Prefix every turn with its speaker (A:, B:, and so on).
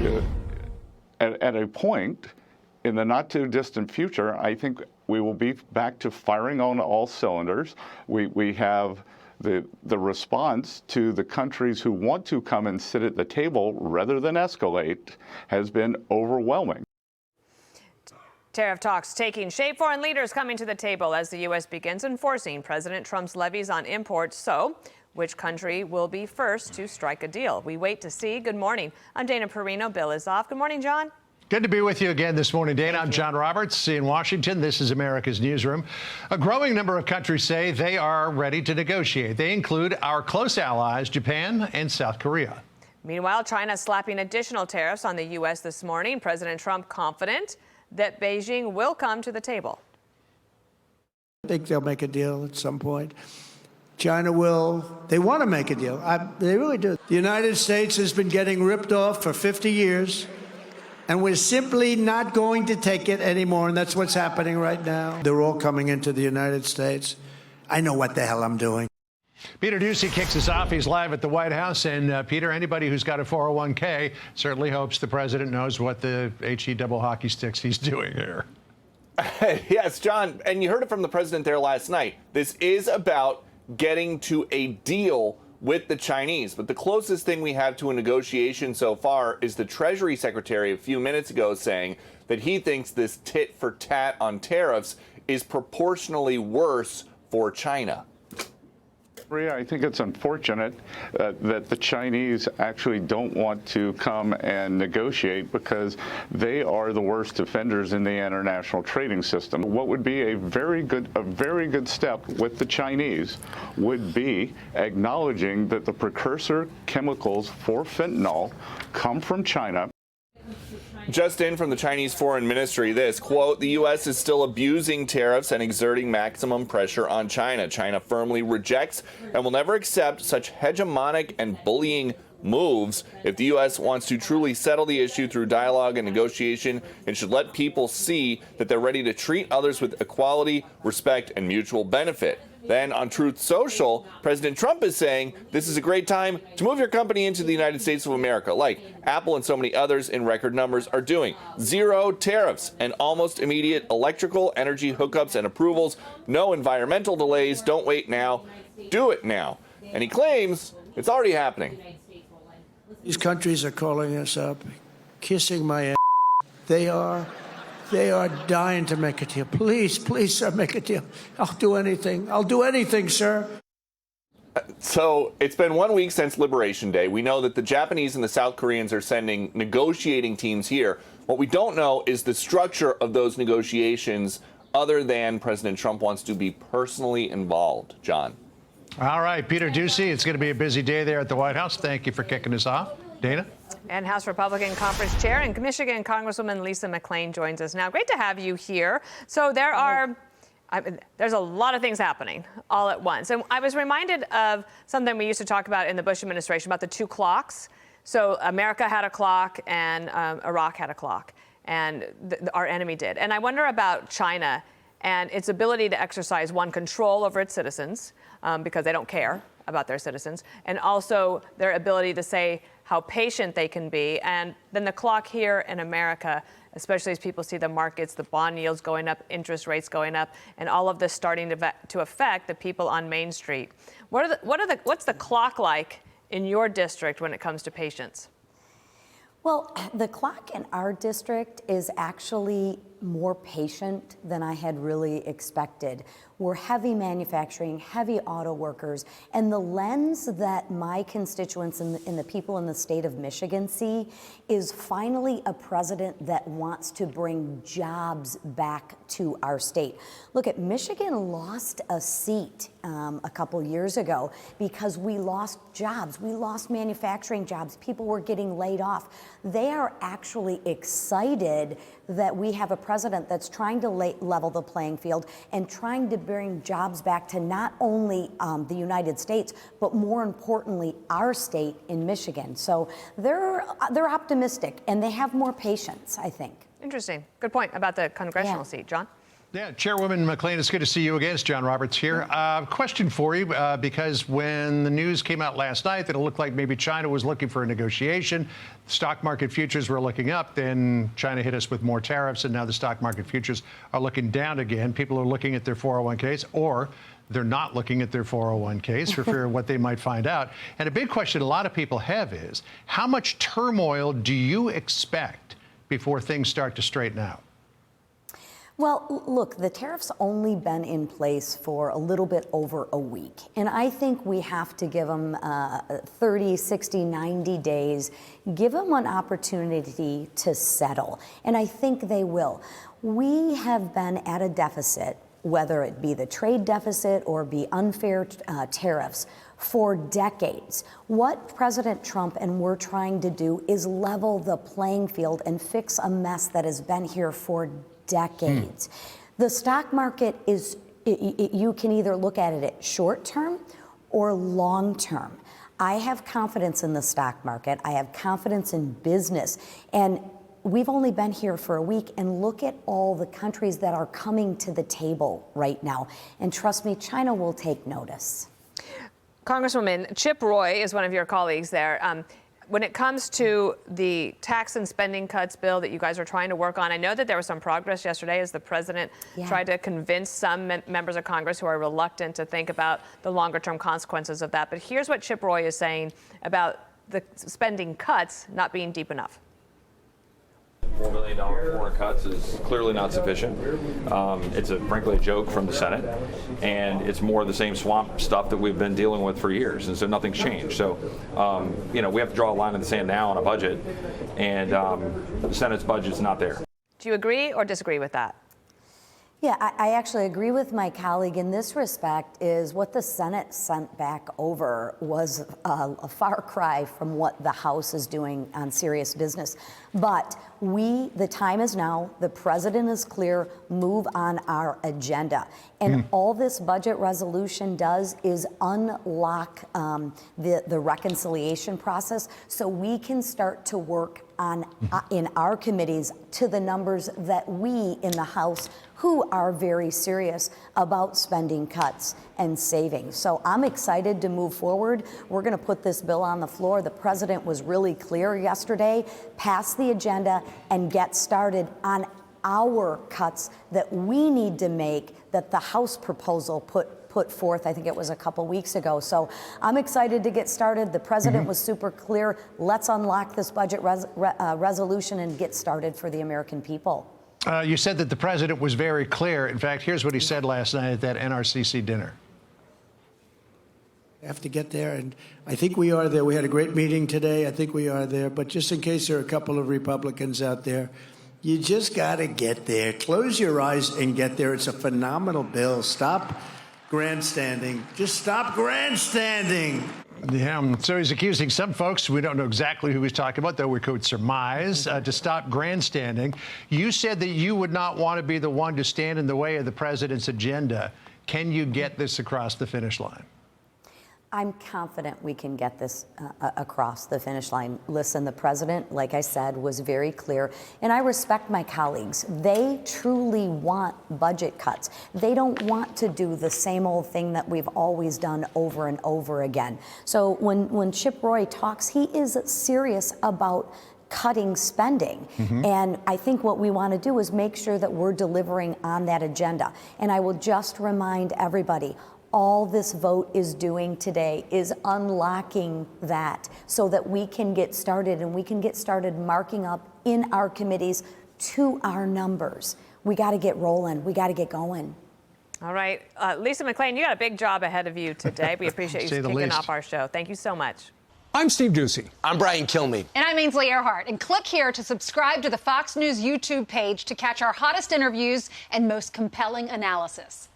A: uh, at a point in the not too distant future, I think we will be back to firing on all cylinders. We have the response to the countries who want to come and sit at the table rather than escalate has been overwhelming.
B: Tariff talks taking shape. Foreign leaders coming to the table as the U.S. begins enforcing President Trump's levies on imports. So, which country will be first to strike a deal? We wait to see. Good morning. I'm Dana Perino. Bill is off. Good morning, John.
C: Good to be with you again this morning, Dana. I'm John Roberts in Washington. This is America's Newsroom. A growing number of countries say they are ready to negotiate. They include our close allies, Japan and South Korea.
B: Meanwhile, China slapping additional tariffs on the U.S. this morning. President Trump confident that Beijing will come to the table.
D: I think they'll make a deal at some point. China will. They want to make a deal. They really do. The United States has been getting ripped off for 50 years. And we're simply not going to take it anymore, and that's what's happening right now. They're all coming into the United States. I know what the hell I'm doing.
C: Peter Doocy kicks us off. He's live at the White House. And, Peter, anybody who's got a 401k certainly hopes the president knows what the HE double hockey sticks he's doing here.
E: Yes, John, and you heard it from the president there last night. This is about getting to a deal with the Chinese. But the closest thing we have to a negotiation so far is the Treasury Secretary a few minutes ago saying that he thinks this tit for tat on tariffs is proportionally worse for China.
A: I think it's unfortunate that the Chinese actually don't want to come and negotiate because they are the worst offenders in the international trading system. What would be a very good step with the Chinese would be acknowledging that the precursor chemicals for fentanyl come from China.
E: Just in from the Chinese Foreign Ministry, this, quote, the U.S. is still abusing tariffs and exerting maximum pressure on China. China firmly rejects and will never accept such hegemonic and bullying moves. If the U.S. wants to truly settle the issue through dialogue and negotiation, it should let people see that they're ready to treat others with equality, respect, and mutual benefit. Then on Truth Social, President Trump is saying this is a great time to move your company into the United States of America, like Apple and so many others in record numbers are doing. Zero tariffs and almost immediate electrical energy hookups and approvals. No environmental delays. Don't wait now. Do it now. And he claims it's already happening.
D: These countries are calling us up, kissing my ass. They are dying to make a deal. Please, please, sir, make a deal. I'll do anything. I'll do anything, sir.
E: So it's been 1 week since Liberation Day. We know that the Japanese and the South Koreans are sending negotiating teams here. What we don't know is the structure of those negotiations other than President Trump wants to be personally involved. John.
C: All right, Peter Doocy, it's going to be a busy day there at the White House. Thank you for kicking us off. Dana?
B: And House Republican Conference Chair and Michigan Congresswoman Lisa McClain joins us now. Great to have you here. So there's a lot of things happening all at once. And I was reminded of something we used to talk about in the Bush administration about the two clocks. So America had a clock and Iraq had a clock, and our enemy did. And I wonder about China and its ability to exercise, one, control over its citizens, because they don't care about their citizens, and also their ability to say how patient they can be. And then the clock here in America, especially as people see the markets, the bond yields going up, interest rates going up, and all of this starting to affect the people on Main Street. What's the clock like in your district when it comes to patience?
F: Well, the clock in our district is actually more patient than I had really expected. We're heavy manufacturing, heavy auto workers, and the lens that my constituents and the people in the state of Michigan see is finally a president that wants to bring jobs back to our state. Look, Michigan lost a seat a couple years ago because we lost jobs. We lost manufacturing jobs. People were getting laid off. They are actually excited that we have a president that's trying to level the playing field and trying to bring jobs back to not only the United States, but more importantly, our state in Michigan. So they're optimistic and they have more patience, I think.
B: Interesting. Good point about the congressional seat. John?
C: Yeah, Chairwoman McClain, it's good to see you again. It's John Roberts here. Question for you, because when the news came out last night that it looked like maybe China was looking for a negotiation, stock market futures were looking up, then China hit us with more tariffs, and now the stock market futures are looking down again. People are looking at their 401ks, or they're not looking at their 401ks for fear of what they might find out. And a big question a lot of people have is, how much turmoil do you expect before things start to straighten out?
F: Well, look, the tariffs only been in place for a little bit over a week. And I think we have to give them 30, 60, 90 days, give them an opportunity to settle. And I think they will. We have been at a deficit, whether it be the trade deficit or be unfair tariffs, for decades. What President Trump and we're trying to do is level the playing field and fix a mess that has been here for decades. The stock market is, you can either look at it short term or long term. I have confidence in the stock market. I have confidence in business. And we've only been here for a week, and look at all the countries that are coming to the table right now. And trust me, China will take notice.
B: Congresswoman, Chip Roy is one of your colleagues there. When it comes to the tax and spending cuts bill that you guys are trying to work on, I know that there was some progress yesterday as the president tried to convince some members of Congress who are reluctant to think about the longer term consequences of that. But here's what Chip Roy is saying about the spending cuts not being deep enough.
G: $4 billion foreign cuts is clearly not sufficient. It's frankly a joke from the Senate, and it's more of the same swamp stuff that we've been dealing with for years, and so nothing's changed. So, we have to draw a line in the sand now on a budget, and the Senate's budget's not there.
B: Do you agree or disagree with that?
F: Yeah, I actually agree with my colleague in this respect. Is what the Senate sent back over was a far cry from what the House is doing on serious business. But the time is now. The president is clear. Move on our agenda. And all this budget resolution does is unlock the reconciliation process, so we can start to work on in our committees to the numbers that we in the House, who are very serious about spending cuts and saving. So I'm excited to move forward. We're going to put this bill on the floor. The president was really clear yesterday. Pass the agenda and get started on our cuts that we need to make, that the House proposal put forth, I think it was a couple weeks ago. So I'm excited to get started. The president was super clear. Let's unlock this budget resolution and get started for the American people.
C: You said that the president was very clear. In fact, here's what he said last night at that NRCC dinner.
D: Have to get there, and I think we are there. We had a great meeting today. I think we are there. But just in case there are a couple of Republicans out there, you just got to get there. Close your eyes and get there. It's a phenomenal bill. Stop grandstanding. Just stop grandstanding.
C: Yeah, so he's accusing some folks, we don't know exactly who he's talking about, though we could surmise, to stop grandstanding. You said that you would not want to be the one to stand in the way of the president's agenda. Can you get this across the finish line?
F: I'm confident we can get this across the finish line. Listen, the president, like I said, was very clear, and I respect my colleagues. They truly want budget cuts. They don't want to do the same old thing that we've always done over and over again. So when Chip Roy talks, he is serious about cutting spending. And I think what we want to do is make sure that we're delivering on that agenda. And I will just remind everybody, all this vote is doing today is unlocking that so that we can get started, and we can get started marking up in our committees to our numbers. We got to get rolling. We got to get going.
B: All right. Lisa McClain, you got a big job ahead of you today. We appreciate you kicking off our show. Thank you so much.
H: I'm Steve Doocy.
I: I'm Brian Kilmeade.
J: And I'm Ainsley Earhart. And click here to subscribe to the Fox News YouTube page to catch our hottest interviews and most compelling analysis.